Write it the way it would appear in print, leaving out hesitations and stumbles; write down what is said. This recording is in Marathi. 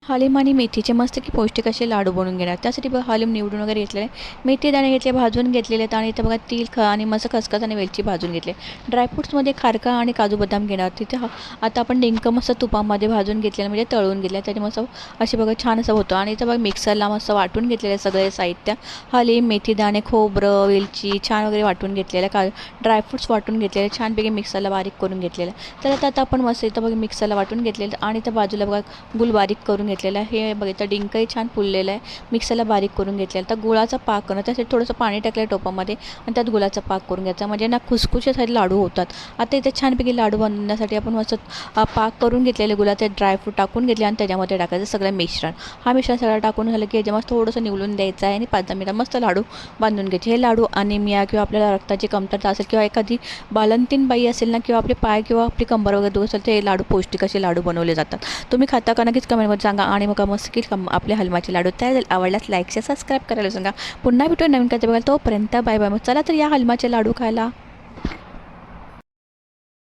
हलीम आणि मेथीचे मस्त की पौष्टिक असे लाडू बनवून घेणार. त्यासाठी बघा हलीम निवडून वगैरे घेतलेले, मेथी दाणे घेतले, भाजून घेतलेले आहेत आणि इथं बघा तीळ आणि मस्त खसखस आणि वेलची भाजून घेतले. ड्रायफ्रुट्समध्ये खारका आणि काजू बदाम घेणार. तिथे आता आपण डिंक मस्त तुपामध्ये भाजून घेतलेलं म्हणजे तळून घेतलं, त्याने मस्त असे बघा छान असं होतं. आणि इथं बघा मिक्सरला मस्त वाटून घेतलेले सगळे साहित्य, हलीम, मेथी दाणे, खोबरं, वेलची छान वगैरे वाटून घेतलेलं, ड्रायफ्रुट्स वाटून घेतलेले, छानपैकी मिक्सरला बारीक करून घेतलेलं. तर आता आपण मस्त इथं बघा मिक्सरला वाटून घेतलेलं आणि इथं बाजूला बघा गुळ बारीक करून घेतलेलं आहे. हे बघितलं डिंकही छान फुललेलं आहे, मिक्सरला बारीक करून घेतलेलं. तर गुळाचा पाक करणं, त्यासाठी थोडंसं पाणी टाकलं टोपामध्ये आणि त्यात गुळाचा पाक करून घ्यायचा, म्हणजे ना खुसखुशीत लाडू होतात. आता इथे छानपैकी लाडू बनवण्यासाठी आपण मस्त पाक करून घेतलेले गुळाचे ड्रायफ्रूट टाकून घेतले आणि त्याच्यामध्ये टाकायचं सगळं मिश्रण. हा मिश्रण सगळं टाकून झालं की याच्यामध्ये थोडंसं निवडून द्यायचं आहे आणि 5-10 मिनिटं मस्त लाडू बांधून घ्यायचे. हे लाडू अनिमिया किंवा आपल्याला रक्ताची कमतरता असेल किंवा एखादी बालंतीन बाई असेल ना, किंवा आपले पाय किंवा आपली कंबर वगैरे दुखत असेल, ते लाडू पौष्टिक असे लाडू बनवले जातात. तुम्ही खाता का नक्कीच कमेंटमध्ये सांगा. आणि मग मस्त की आपले हलमाचे लाडू तयार झाले. आवडल्यास लाईक शेअर सबस्क्राईब करायला सांगा. पुन्हा भेटू नवीन काय बघायला. तोपर्यंत बाय बाय. मग चला तर या हलमाचे लाडू खायला.